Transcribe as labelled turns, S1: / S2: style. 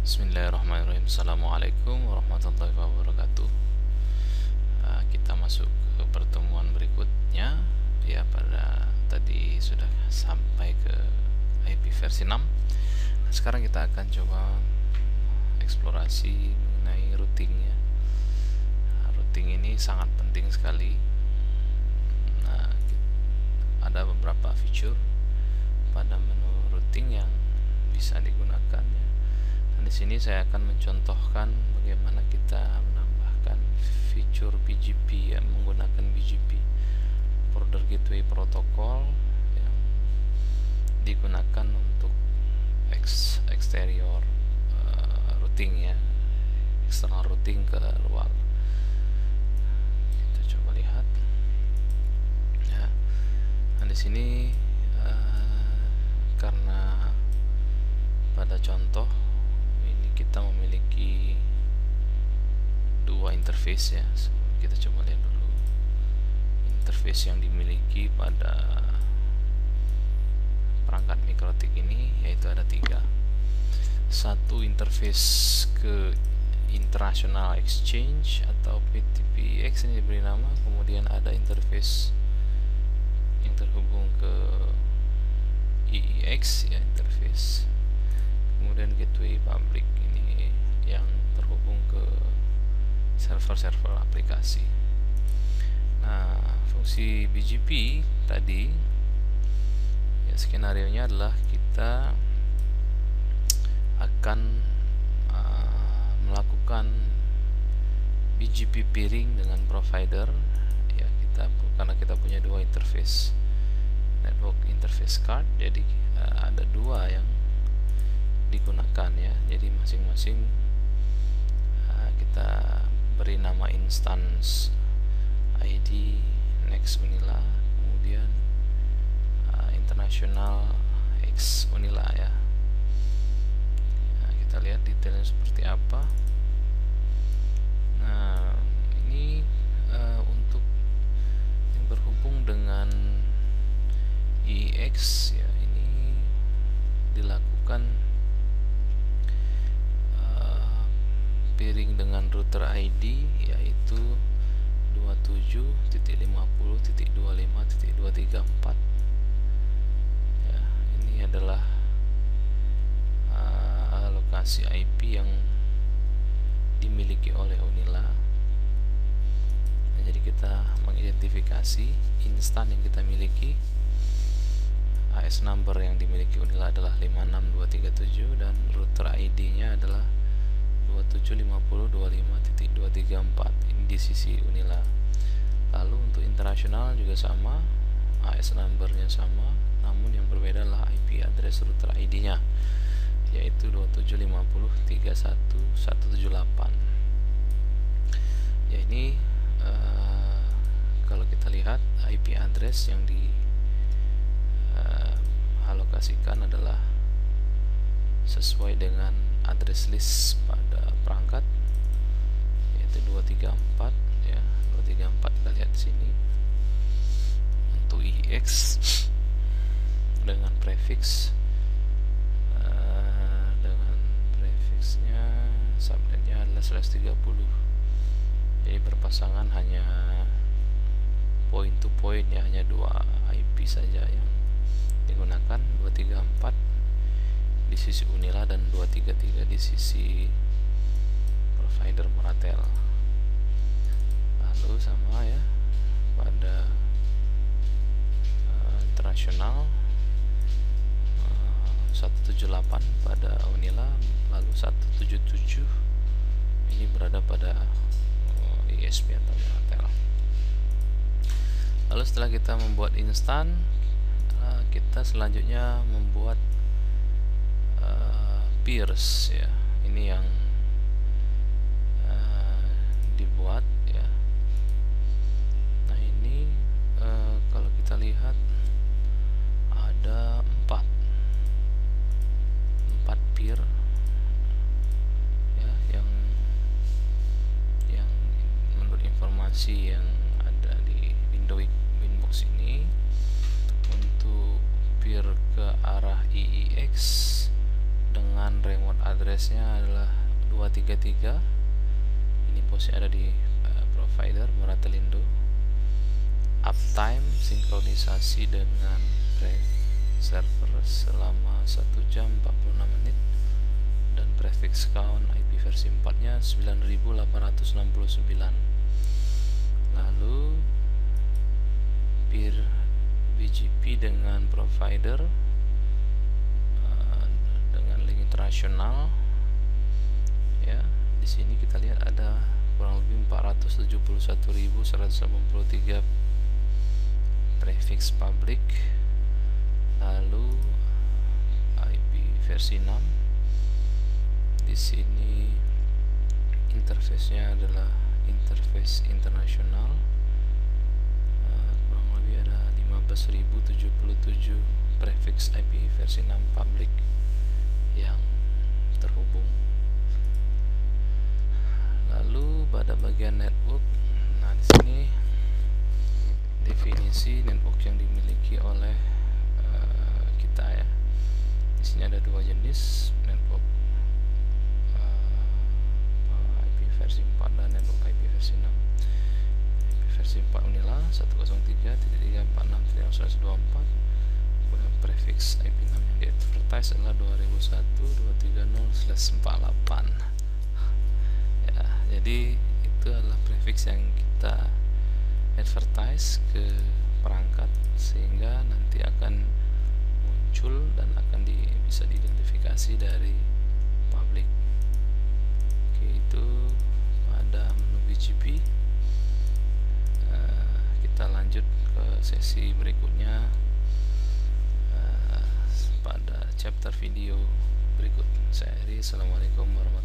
S1: Bismillahirrahmanirrahim. Assalamualaikum warahmatullahi wabarakatuh. Kita masuk ke pertemuan berikutnya. Ya, pada tadi sudah sampai ke IP versi 6. Sekarang kita akan coba eksplorasi mengenai routing ya. Routing ini sangat penting sekali. Ada beberapa fitur pada menu routing yang bisa digunakan ya. Di sini saya akan mencontohkan bagaimana kita menambahkan fitur BGP yang menggunakan BGP, Border Gateway Protocol, yang digunakan untuk exterior routing ya, external routing ke luar. Kita coba lihat. Ya, nah di sini karena pada contoh kita memiliki dua interface ya. Kita coba lihat dulu interface yang dimiliki pada perangkat mikrotik ini, yaitu ada tiga. Satu interface ke International Exchange atau PTPX ini diberi nama. Kemudian ada interface yang terhubung ke EEX ya, interface. Kemudian gateway public ini yang terhubung ke server-server aplikasi. Nah, fungsi BGP tadi ya, skenario nya adalah kita akan melakukan BGP peering dengan provider ya, karena kita punya dua interface, network interface card, jadi ada dua yang digunakan ya. Jadi masing-masing kita beri nama instance ID Next Unila, kemudian International X Unila ya. Nah, kita lihat detailnya seperti apa. Nah, ini untuk yang berhubung dengan EEX ya, ini dilakukan peering dengan router ID yaitu 27.50.25.234 ya. Ini adalah lokasi IP yang dimiliki oleh Unila. Nah, jadi kita mengidentifikasi instan yang kita miliki. AS number yang dimiliki Unila adalah 56237 dan router ID nya adalah 27.50.25.234. ini di sisi Unila. Lalu untuk internasional juga sama, AS number-nya sama, namun yang berbeda adalah IP address router ID-nya, yaitu 27.50.31.178. Ya, ini kalau kita lihat IP address yang dialokasikan adalah sesuai dengan address list pada perangkat, yaitu 234 ya. 234 kita lihat di sini. Untuk EEX dengan prefix prefixnya subnetnya adalah /30. Jadi berpasangan hanya point to point ya, hanya dua IP saja yang digunakan, 234 di sisi Unila dan 233 di sisi provider Moratel. Lalu sama ya pada internasional 178 pada Unila, lalu 177 ini berada pada ISP atau Moratel. Lalu setelah kita membuat instan, kita selanjutnya membuat peers ya. Ini yang dibuat ya. Nah, ini kalau kita lihat ada 4 peer ya, yang menurut informasi yang ada di Winbox ini. Untuk peer ke arah EEX dengan remote address interface-nya adalah 233. Ini posnya ada di provider Moratelindo. Uptime sinkronisasi dengan server selama 1 jam 46 menit, dan prefix count IP versi 4 nya 9869. Lalu peer BGP dengan provider dengan link internasional. Ya, di sini kita lihat ada kurang lebih 471.183 prefix public. Lalu IP versi 6. Di sini interface-nya adalah interface internasional. Kurang lebih ada 15.077 prefix IP versi 6 public yang terhubung. Lalu pada bagian network, nah di sini definisi network yang dimiliki oleh kita ya. Di sini ada dua jenis network, IP versi 4 dan network IP versi 6. IP versi 4 Unila 103.346.124. Kemudian prefix IP 6 yang di advertise adalah 2001.230/48. Ya, jadi itu adalah prefix yang kita advertise ke perangkat sehingga nanti akan muncul dan akan bisa diidentifikasi dari public. Oke, itu pada menu BGP. Kita lanjut ke sesi berikutnya pada chapter video berikut. Saya Eri, assalamualaikum warahmatullahi wabarakatuh.